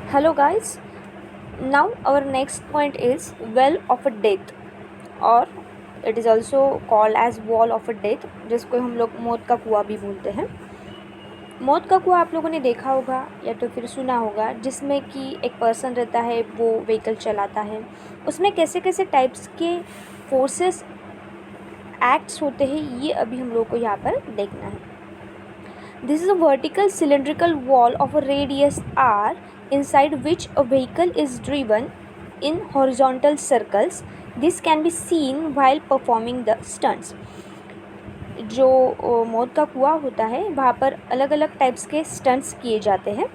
Hello guys, now our next point is well of a death or it is also called as wall of a death, जिसको हम लोग मौत का कुआं भी बोलते हैं। मौत का कुआं आप लोगों ने देखा होगा या तो फिर सुना होगा, जिसमें कि एक पर्सन रहता है, वो व्हीकल चलाता है, उसमें कैसे कैसे टाइप्स के फोर्सेस एक्ट्स होते हैं, ये अभी हम लोग को यहाँ पर देखना है। This is a vertical cylindrical wall of a radius r inside which a vehicle is driven in horizontal circles. This can be seen while performing the stunts. जो मौत का कुआं होता है, वहाँ पर अलग अलग टाइप्स के स्टंट्स किए जाते हैं।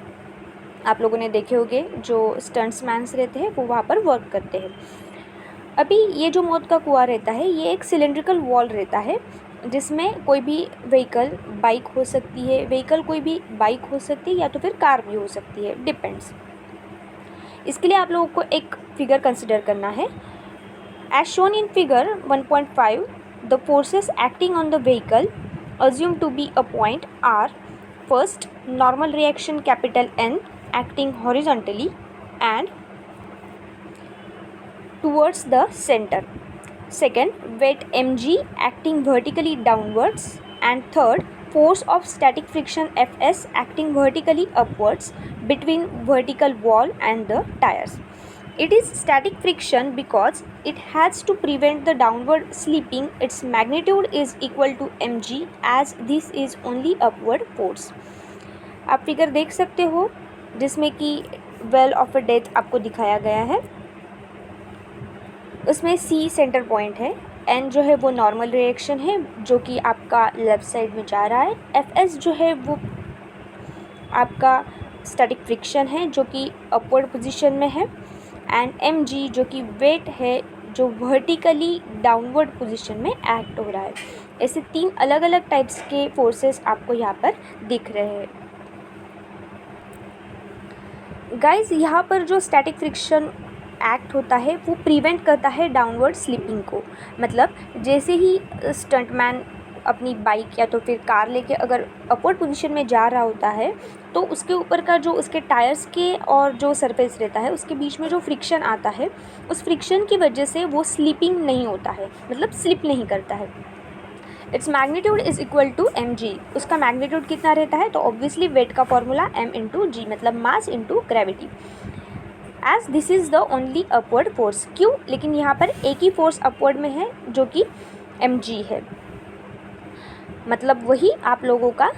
आप लोगों ने देखे होंगे, जो स्टंट्स मैन्स रहते हैं वो वहाँ पर वर्क करते हैं। अभी ये जो मौत का कुआं रहता है, ये एक सिलेंड्रिकल वॉल रहता है, जिसमें कोई भी व्हीकल, बाइक हो सकती है, व्हीकल कोई भी बाइक हो सकती है या तो फिर कार भी हो सकती है, डिपेंड्स। इसके लिए आप लोगों को एक फिगर कंसिडर करना है। As shown in figure 1.5, the forces acting on the vehicle assume to be a point R. First, normal reaction capital N acting horizontally and towards the center. Second, weight mg acting vertically downwards. And third, force of static friction Fs acting vertically upwards between vertical wall and the tires. It is static friction because it has to prevent the downward slipping. Its magnitude is equal to mg as this is only upward force. आप figure देख सकते हो, जिसमें कि well of a death आपको दिखाया गया है। उसमें C सेंटर पॉइंट है, N जो है वो नॉर्मल रिएक्शन है, जो कि आपका लेफ़्ट साइड में जा रहा है। Fs जो है वो आपका स्टैटिक फ्रिक्शन है, जो कि अपवर्ड पोजीशन में है। एंड Mg जो कि वेट है, जो वर्टिकली डाउनवर्ड पोजीशन में एक्ट हो रहा है। ऐसे तीन अलग अलग टाइप्स के फोर्सेस आपको यहाँ पर दिख रहे हैं। गाइज, यहाँ पर जो स्टैटिक फ्रिक्शन एक्ट होता है वो प्रिवेंट करता है डाउनवर्ड स्लिपिंग को। मतलब जैसे ही स्टंटमैन अपनी बाइक या तो फिर कार लेके अगर अपवर्ड पोजीशन में जा रहा होता है, तो उसके ऊपर का जो उसके टायर्स के और जो सरफेस रहता है, उसके बीच में जो फ्रिक्शन आता है, उस फ्रिक्शन की वजह से वो स्लिपिंग नहीं होता है, मतलब स्लिप नहीं करता है। Its magnitude is equal to mg। उसका मैग्नीट्यूड कितना रहता है? तो ऑब्वियसली वेट का फॉर्मूला m इंटू जी, मतलब mass into gravity. As this is the only upward force. क्यों? लेकिन यहाँ पर एक ही फोर्स अपवर्ड में है, जो कि mg है। मतलब वही आप लोगों का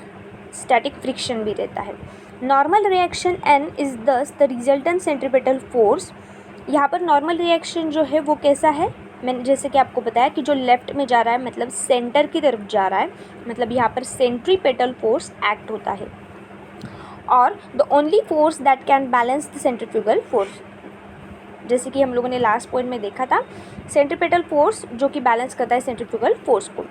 स्टैटिक फ्रिक्शन भी रहता है। नॉर्मल रिएक्शन n इज़ दस द रिजल्टेंट सेंट्रीपेटल फोर्स। यहाँ पर नॉर्मल रिएक्शन जो है वो कैसा है? मैंने जैसे कि आपको बताया कि जो लेफ़्ट में जा रहा है, मतलब सेंटर की तरफ जा रहा है, मतलब यहाँ पर सेंट्रीपेटल फोर्स एक्ट होता है। और the only force that can balance the centrifugal force, जैसे कि हम लोगों ने लास्ट पॉइंट में देखा था, सेंट्रीपेटल फोर्स जो कि बैलेंस करता है सेंट्रीफ्यूगल फोर्स को।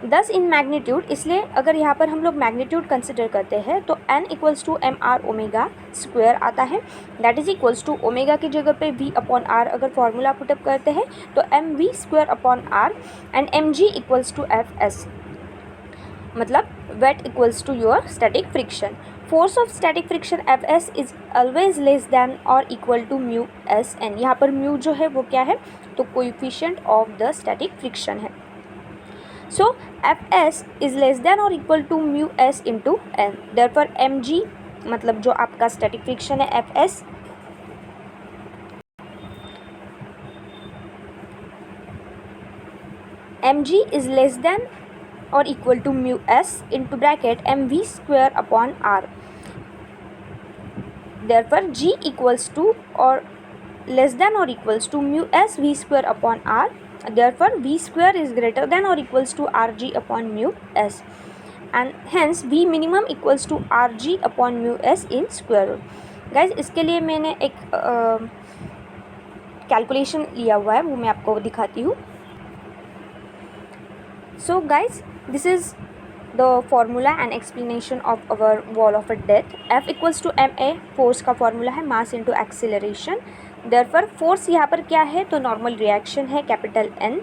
10 इन मैग्नीट्यूड, इसलिए अगर यहाँ पर हम लोग मैग्नीट्यूड कंसिडर करते हैं तो n equals to M R omega square आता है। That is equals to omega की जगह पे v अपॉन आर अगर फॉर्मूला पुटअप करते हैं तो M V square upon R and M G equals to F S, मतलब weight equals to your static friction. Force of static friction Fs is always less than और equal to mu S N. यहाँ पर mu जो है वो क्या है? तो coefficient of the static friction है। So Fs is less than और equal to mu S into N. Therefore mg, मतलब जो आपका स्टैटिक फ्रिक्शन है Fs, mg is less than और equal to mu S into bracket M V square upon R. Therefore g equals to और less than और equals to mu S V square upon R. Therefore v square is greater than और equals to R G upon mu s, and hence v minimum equals to R G upon mu s in square root. Guys, इसके लिए मैंने एक calculation लिया हुआ है, वो मैं आपको दिखाती हूँ। So guys, this is the formula and explanation of our wall of a death. F equals to m a, force का फॉर्मूला है mass into acceleration. Therefore force यहाँ पर क्या है? तो नॉर्मल रिएक्शन है capital N,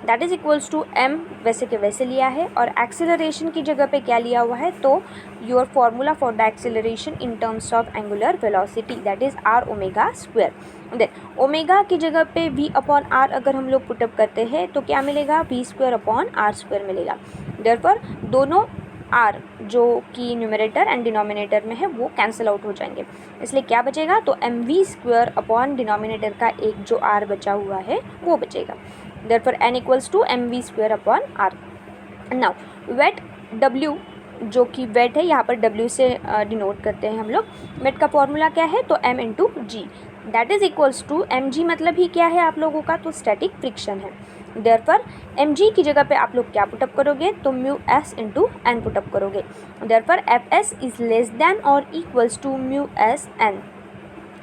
that is equals to m वैसे के वैसे लिया है, और एक्सेलरेशन की जगह पे क्या लिया हुआ है, तो your formula for the acceleration in terms of angular velocity that is r omega square. Then omega की जगह पे v अपॉन r अगर हम लोग पुटअप करते हैं तो क्या मिलेगा, v square upon r square मिलेगा। देयरफॉर दोनों r जो कि न्यूमरेटर एंड डिनोमिनेटर में है वो कैंसिल आउट हो जाएंगे, इसलिए क्या बचेगा, तो mv स्क्वायर अपॉन डिनोमिनेटर का एक जो r बचा हुआ है वो बचेगा। Therefore n equals to mv square upon r। Now weight w जो कि वेट है, यहाँ पर w से डिनोट करते हैं हम लोग। वेट का फॉर्मूला क्या है, तो m into g, that is equals to mg मतलब ही क्या है आप लोगों का, तो स्टैटिक फ्रिक्शन है। देयरफॉर mg की जगह पे आप लोग क्या पुटअप करोगे, तो mu s into N put up करोगे। Therefore fs is less than और equals to mu s n,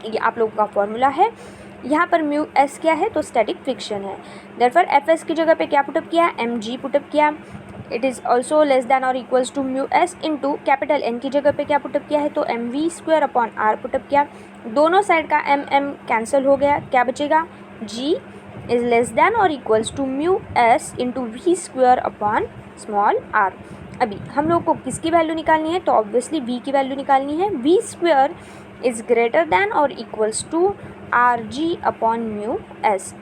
ये आप लोगों का फॉर्मूला है। यहाँ पर म्यू s क्या है, तो स्टैटिक फ्रिक्शन है। देयरफॉर fs की जगह पे क्या पुटअप किया, mg पुटअप किया। It is also less than और equals to mu s into capital N की जगह पे क्या पुटअप किया है, तो mv square upon r put up किया। दोनों साइड का m कैंसिल हो गया, क्या बचेगा, g इज़ लेस देन और equals to mu s into v square upon small r। अभी हम लोग को किसकी वैल्यू निकालनी है, तो ऑब्वियसली v की वैल्यू निकालनी है। v square is greater than और equals to R G upon mu S.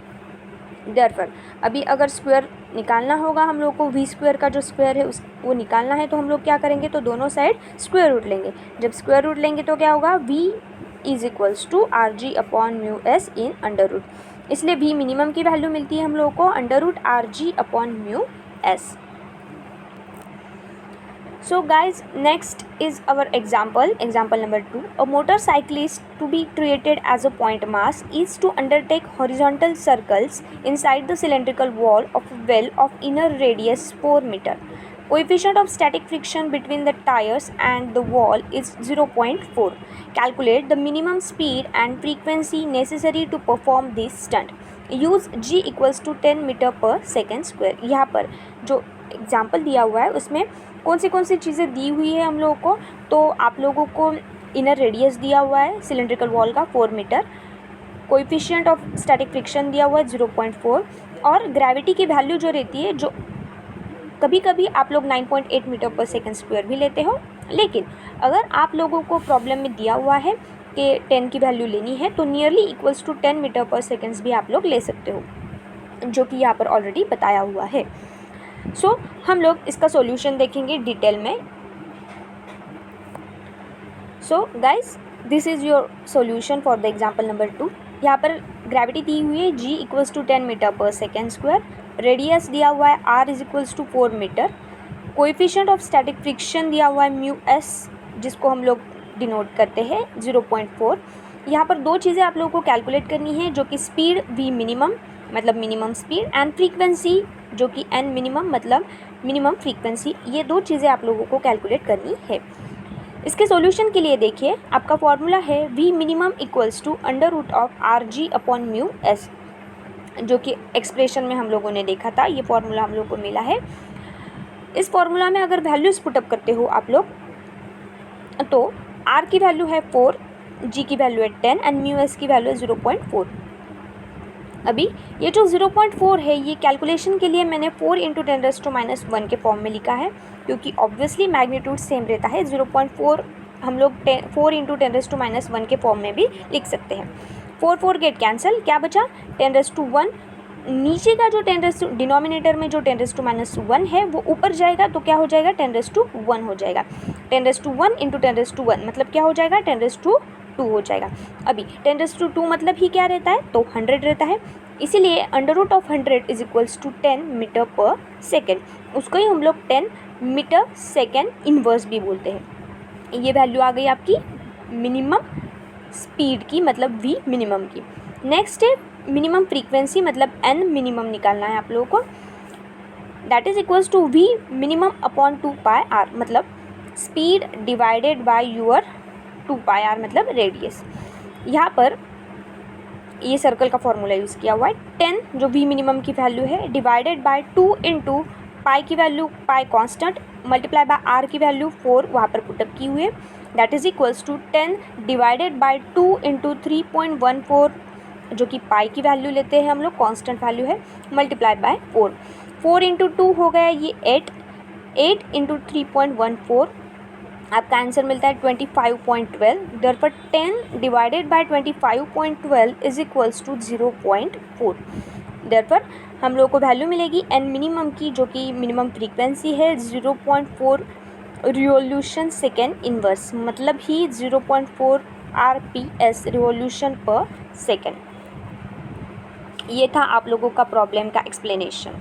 Therefore अभी अगर स्क्वायर निकालना होगा हम लोग को, v स्क्वायर का जो स्क्वायर है उस वो निकालना है, तो हम लोग क्या करेंगे, तो दोनों साइड स्क्वायर रूट लेंगे। जब स्क्वायर रूट लेंगे तो क्या होगा, v is equals to R G upon mu s in under root, इसलिए v मिनिमम की वैल्यू मिलती है हम लोग को under root r ji upon mu s. So guys, next is our example number 2. A motorcyclist to be treated as a point mass is to undertake horizontal circles inside the cylindrical wall of a well of inner radius 4 meter. Coefficient of static friction between the tires and the wall is 0.4. Calculate the minimum speed and frequency necessary to perform this stunt. Use g equals to 10 meter per second square. यहाँ पर जो example दिया हुआ है उसमें कौन सी चीज़ें दी हुई है हम लोगों को, तो आप लोगों को इनर रेडियस दिया हुआ है सिलेंड्रिकल वॉल का 4 metre, coefficient of static friction दिया हुआ है 0.4, और ग्रेविटी की वैल्यू जो रहती है, जो कभी कभी आप लोग 9.8 मीटर पर सेकेंड स्क्वायर भी लेते हो, लेकिन अगर आप लोगों को प्रॉब्लम में दिया हुआ है कि 10 की वैल्यू लेनी है तो नियरली इक्वल्स टू 10 मीटर पर सेकेंड्स भी आप लोग ले सकते हो, जो कि यहाँ पर ऑलरेडी बताया हुआ है। सो हम लोग इसका सॉल्यूशन देखेंगे डिटेल में। So guys, this is your solution for the example number 2। यहाँ पर ग्रेविटी दी हुई है g equals to 10 metre per second square, radius दिया हुआ है r is equals to 4 metre, coefficient of static friction दिया हुआ है म्यू s जिसको हम लोग डिनोट करते हैं 0.4। यहाँ पर दो चीज़ें आप लोगों को कैलकुलेट करनी है, जो कि स्पीड v मिनिमम मतलब मिनिमम स्पीड एंड फ्रीक्वेंसी जो कि n मिनिमम मतलब मिनिमम फ्रीक्वेंसी, ये दो चीज़ें आप लोगों को कैलकुलेट करनी है। इसके सॉल्यूशन के लिए देखिए, आपका फॉर्मूला है v minimum equals to under root of r ji upon mu s, जो कि एक्सप्रेशन में हम लोगों ने देखा था, ये फॉर्मूला हम लोग को मिला है। इस फॉर्मूला में अगर वैल्यूज पुटअप करते हो आप लोग, तो r की वैल्यू है 4, g की वैल्यू है 10 एंड म्यू एस की वैल्यू है 0.4। अभी ये जो 0.4 है, ये कैलकुलेशन के लिए मैंने 4 इंटू 10⁻⁻1 के फॉर्म में लिखा है, क्योंकि ऑब्वियसली मैग्नीट्यूड सेम रहता है। 0.4 हम लोग 4 इंटू 10⁻1 के फॉर्म में भी लिख सकते हैं। 4 गेट कैंसिल, क्या बचा 10⁻1, नीचे का जो 10 डिनोमिनेटर में जो 10⁻1 है वो ऊपर जाएगा, तो क्या हो जाएगा 10⁻1 हो जाएगा। 10⁻1 इंटू 10⁻1 मतलब क्या हो जाएगा 10⁻2 हो जाएगा। अभी 10⁻2 मतलब ही क्या रहता है, तो 100 रहता है, इसीलिए under root of 100 is equals to 10 metre per second, उसको ही हम लोग 10 मीटर सेकेंड इन्वर्स भी बोलते हैं। ये वैल्यू आ गई आपकी मिनिमम स्पीड की, मतलब v मिनिमम की। नेक्स्ट है मिनिमम फ्रीक्वेंसी, मतलब n मिनिमम निकालना है आप लोगों को, that is equals to v minimum upon 2πr, मतलब speed divided by your 2πr मतलब रेडियस। यहाँ पर ये सर्कल का फॉर्मूला यूज़ किया हुआ है, 10 जो v मिनिमम की वैल्यू है डिवाइडेड बाय 2 इंटू पाई की value pi constant multiply by r की वैल्यू 4 वहाँ पर पुटअप की हुई है, that is equals to 10 divided by 2 into 3.14 जो कि पाई की वैल्यू लेते हैं हम लोग, कांस्टेंट वैल्यू है, मल्टीप्लाई बाय 4। 4 इंटू 2 हो गया ये 8, 8 इंटू 3.14, आपका आंसर मिलता है 25.12। Therefore 10 divided by 25.12 is equals to 0.4। Therefore हम लोग को वैल्यू मिलेगी एन मिनिमम की, जो कि मिनिमम फ्रीक्वेंसी है 0.4 रिवोल्यूशन सेकेंड इनवर्स, मतलब ही 0.4 RPS रिवोल्यूशन पर सेकेंड। ये था आप लोगों का प्रॉब्लम का एक्सप्लेनेशन।